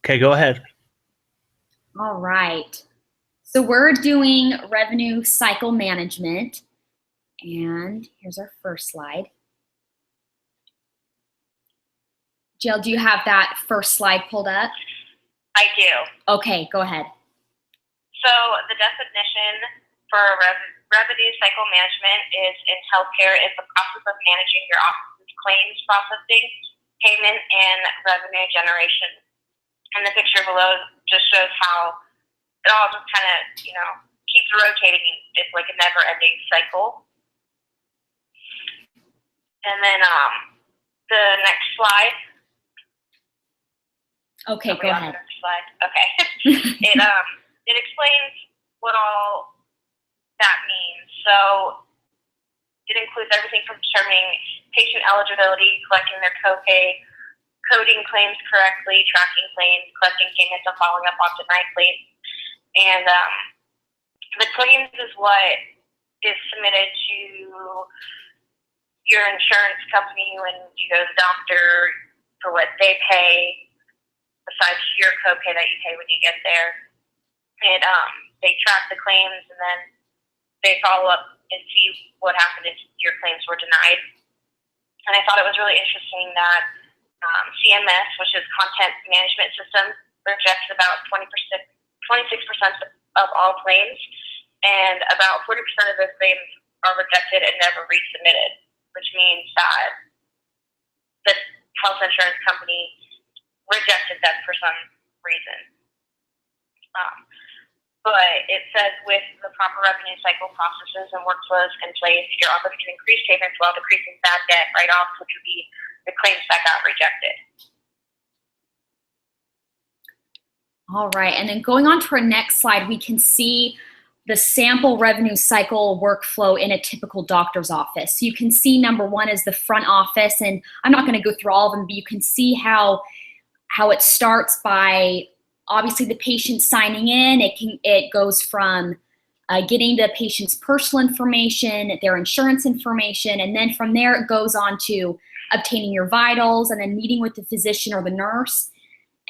Okay, go ahead. All right. So we're doing revenue cycle management. And here's our first slide. Jill, do you have that first slide pulled up? I do. Okay, go ahead. So the definition for revenue cycle management is in healthcare is the process of managing your office's claims processing, payment, and revenue generation. And the picture below just shows how it all just kind of, keeps rotating. It's like a never-ending cycle. And then the next slide. Okay, go ahead. Next slide. Okay. It explains what all that means. So it includes everything from determining patient eligibility, collecting their copay, coding claims correctly, tracking claims, collecting payments, and following up on denied claims. And the claims is what is submitted to your insurance company when you go to the doctor for what they pay, besides your copay that you pay when you get there. And they track the claims, and then they follow up and see what happened if your claims were denied. And I thought it was really interesting that CMS, which is Content Management System, rejects about 26% of all claims, and about 40% of those claims are rejected and never resubmitted, which means that the health insurance company rejected them for some reason. But it says with the proper revenue cycle processes and workflows in place, your office can increase payments while decreasing bad debt write-offs, which would be the claims that got rejected. All right, and then going on to our next slide, we can see the sample revenue cycle workflow in a typical doctor's office. So you can see number one is the front office, and I'm not going to go through all of them, but you can see how it starts by obviously the patient signing in. It goes from getting the patient's personal information, their insurance information, and then from there it goes on to obtaining your vitals and then meeting with the physician or the nurse.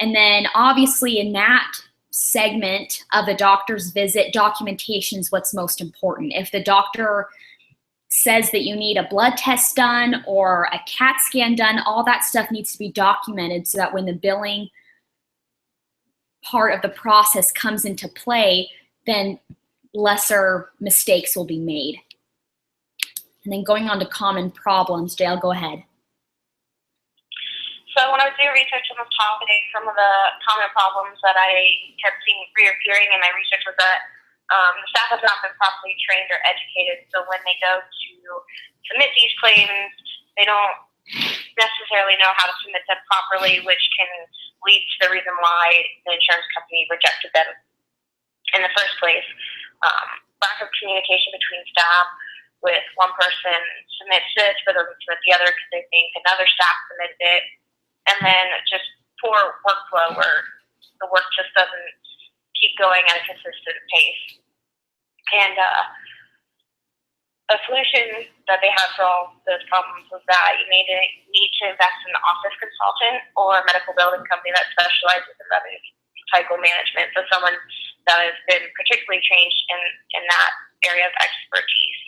And then obviously in that segment of the doctor's visit, documentation is what's most important. If the doctor says that you need a blood test done or a CAT scan done, all that stuff needs to be documented so that when the billing part of the process comes into play, then lesser mistakes will be made. And then going on to common problems, Dale, go ahead. So when I was doing research on this topic, some of the common problems that I kept seeing reappearing in my research was that the staff has not been properly trained or educated. So when they go to submit these claims, they don't necessarily know how to submit them properly, which can lead to the reason why the insurance company rejected them in the first place. Lack of communication between staff, with one person submits this but doesn't submit the other because they think another staff submitted it. And then just poor workflow where the work just doesn't keep going at a consistent pace. And a solution that they have for all those problems was that you need to invest in an office consultant or a medical building company that specializes in revenue cycle management. So someone that has been particularly trained in that area of expertise.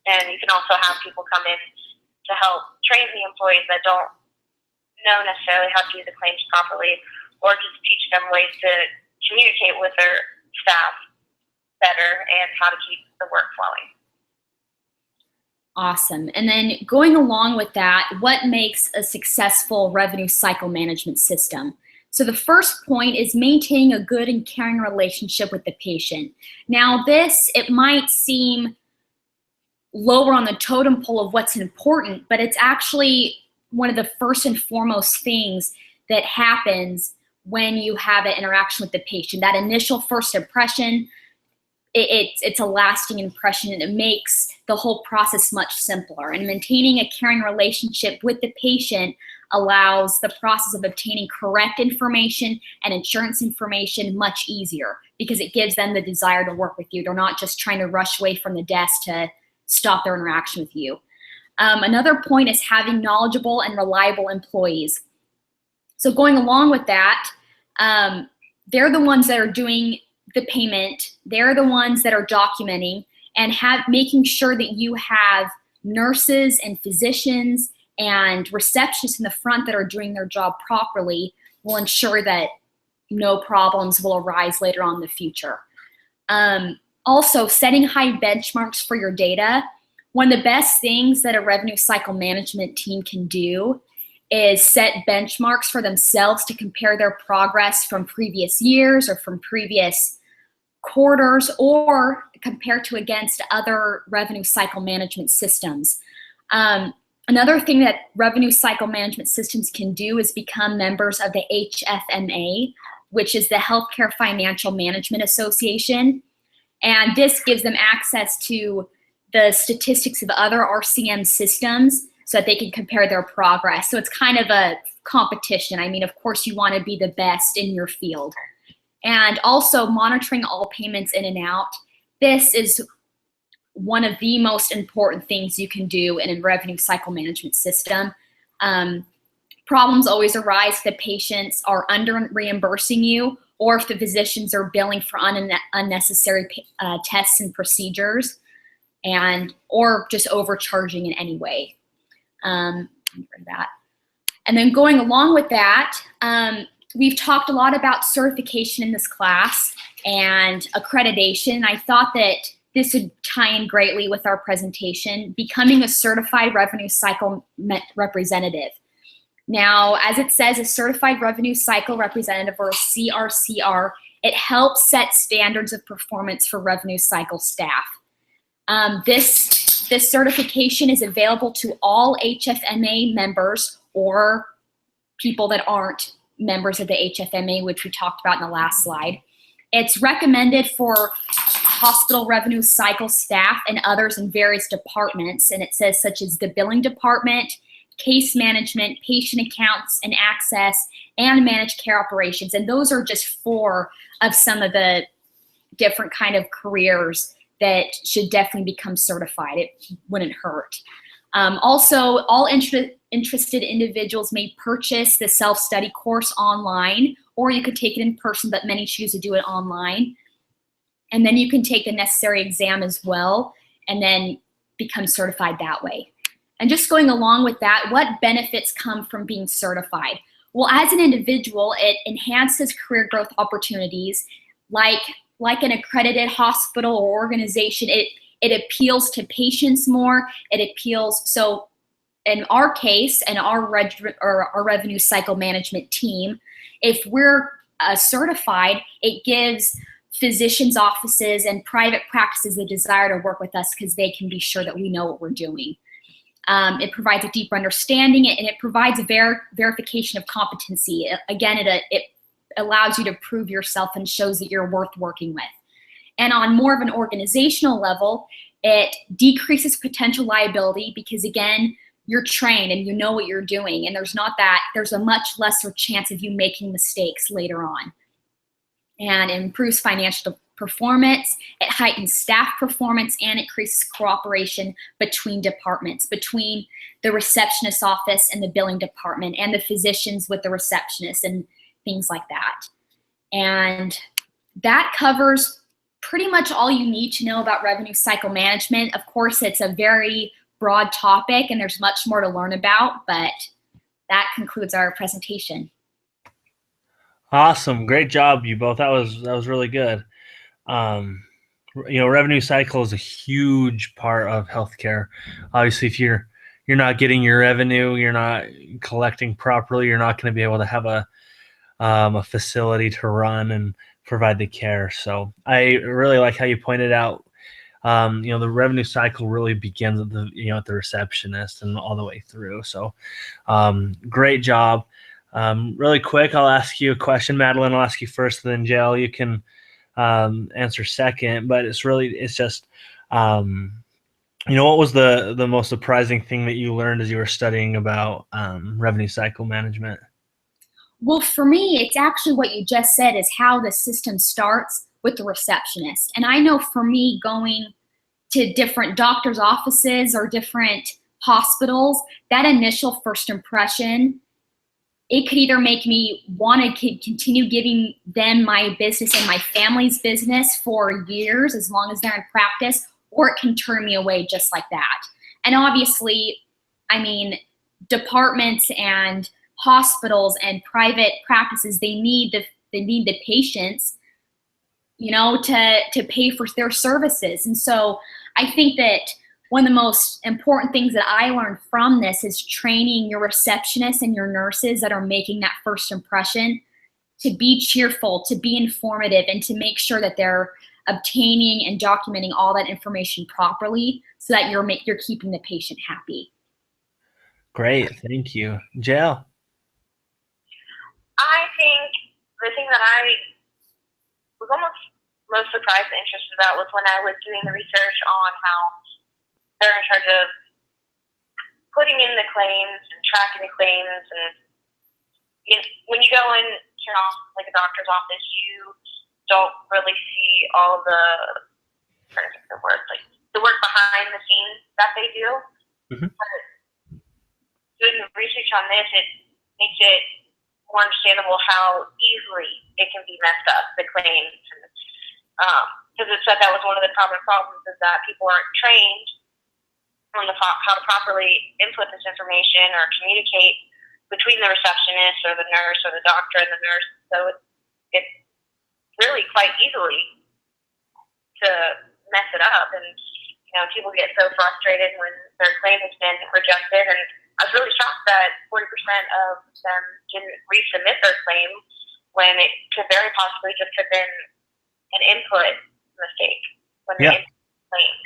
And you can also have people come in to help train the employees that don't know necessarily how to do the claims properly, or just teach them ways to communicate with their staff better and how to keep the work flowing. Awesome. And then going along with that, what makes a successful revenue cycle management system? So the first point is maintaining a good and caring relationship with the patient. Now this, it might seem lower on the totem pole of what's important, but it's actually one of the first and foremost things that happens when you have an interaction with the patient. That initial first impression, it's a lasting impression, and it makes the whole process much simpler. And maintaining a caring relationship with the patient allows the process of obtaining correct information and insurance information much easier because it gives them the desire to work with you. They're not just trying to rush away from the desk to stop their interaction with you. Another point is having knowledgeable and reliable employees. So going along with that, they're the ones that are doing the payment. They're the ones that are documenting and making sure that you have nurses and physicians and receptionists in the front that are doing their job properly will ensure that no problems will arise later on in the future. Also, setting high benchmarks for your data. One of the best things that a revenue cycle management team can do is set benchmarks for themselves to compare their progress from previous years or from previous quarters, or compare to against other revenue cycle management systems. Another thing that revenue cycle management systems can do is become members of the HFMA, which is the Healthcare Financial Management Association. And this gives them access to the statistics of other RCM systems so that they can compare their progress. So it's kind of a competition. I mean, of course, you want to be the best in your field. And also monitoring all payments in and out. This is one of the most important things you can do in a revenue cycle management system. Problems always arise if the patients are under reimbursing you, or if the physicians are billing for unnecessary tests and procedures, or just overcharging in any way. And then going along with that, we've talked a lot about certification in this class and accreditation. I thought that this would tie in greatly with our presentation, becoming a certified revenue cycle representative. Now, as it says, a certified revenue cycle representative, or CRCR, it helps set standards of performance for revenue cycle staff. This certification is available to all HFMA members or people that aren't members of the HFMA, which we talked about in the last slide. It's recommended for hospital revenue cycle staff and others in various departments, and it says such as the billing department, case management, patient accounts and access, and managed care operations. And those are just 4 of some of the different kind of careers that should definitely become certified. It wouldn't hurt. Also, all interested individuals may purchase the self-study course online, or you could take it in person, but many choose to do it online. And then you can take the necessary exam as well, and then become certified that way. And just going along with that, what benefits come from being certified? Well, as an individual, it enhances career growth opportunities. Like an accredited hospital or organization, it appeals to patients more. It appeals, so in our case, and our revenue cycle management team, if we're certified, it gives physicians' offices and private practices the desire to work with us because they can be sure that we know what we're doing. It provides a deeper understanding, and it provides a verification of competency. Again, it allows you to prove yourself and shows that you're worth working with. And on more of an organizational level, it decreases potential liability because, again, you're trained and you know what you're doing, and there's a much lesser chance of you making mistakes later on. And it improves financial performance, it heightens staff performance, and it increases cooperation between departments, between the receptionist office and the billing department, and the physicians with the receptionist, and things like that. And that covers pretty much all you need to know about revenue cycle management. Of course, it's a very broad topic and there's much more to learn about, but that concludes our presentation. Awesome. Great job, you both. That was really good. Revenue cycle is a huge part of healthcare. Obviously, if you're not getting your revenue, you're not collecting properly, you're not going to be able to have a facility to run and provide the care. So I really like how you pointed out, the revenue cycle really begins at the receptionist and all the way through. So great job. Really quick, I'll ask you a question. Madeline, I'll ask you first, then Jill, you can answer second. But it's just, what was the most surprising thing that you learned as you were studying about revenue cycle management? Well, for me, it's actually what you just said, is how the system starts with the receptionist. And I know for me, going to different doctors' offices or different hospitals, that initial first impression it could either make me want to continue giving them my business and my family's business for years, as long as they're in practice, or it can turn me away just like that. And obviously, I mean, departments and hospitals and private practices, they need the patients, you know, to pay for their services. And so I think that one of the most important things that I learned from this is training your receptionists and your nurses that are making that first impression to be cheerful, to be informative, and to make sure that they're obtaining and documenting all that information properly, so that you're keeping the patient happy. Great, thank you. Jael? I think the thing that I was almost most surprised and interested about was when I was doing the research on how they're in charge of putting in the claims and tracking the claims. And when you go in to like a doctor's office, you don't really see all the work behind the scenes that they do. Mm-hmm. But doing the research on this, it makes it more understandable how easily it can be messed up, the claims. Because it said that was one of the common problems, is that people aren't trained on how to properly input this information or communicate between the receptionist or the nurse or the doctor and the nurse. So it's really quite easily to mess it up. And, you know, people get so frustrated when their claim has been rejected. And I was really shocked that 40% of them didn't resubmit their claim, when it could very possibly just have been an input mistake when they input the claim.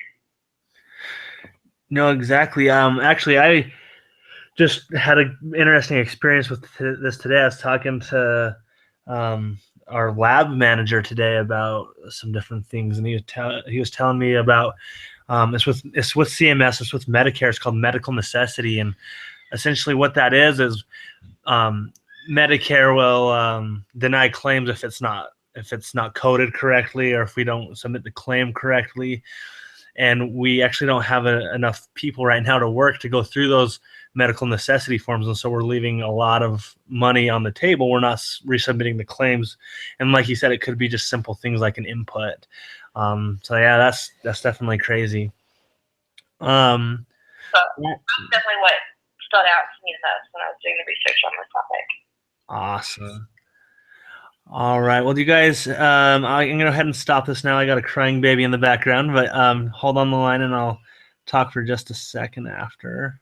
No, exactly. Actually, I just had an interesting experience with this today. I was talking to our lab manager today about some different things, and he was telling me about it's with CMS, it's with Medicare. It's called medical necessity, and essentially what that is Medicare will deny claims if it's not coded correctly, or if we don't submit the claim correctly. And we actually don't have enough people right now to work to go through those medical necessity forms. And so we're leaving a lot of money on the table. We're not resubmitting the claims. And like you said, it could be just simple things like an input. So yeah, that's definitely crazy. So that's definitely what stood out to me the most when I was doing the research on this topic. Awesome. All right. Well, you guys, I'm going to go ahead and stop this now. I got a crying baby in the background, but hold on the line and I'll talk for just a second after.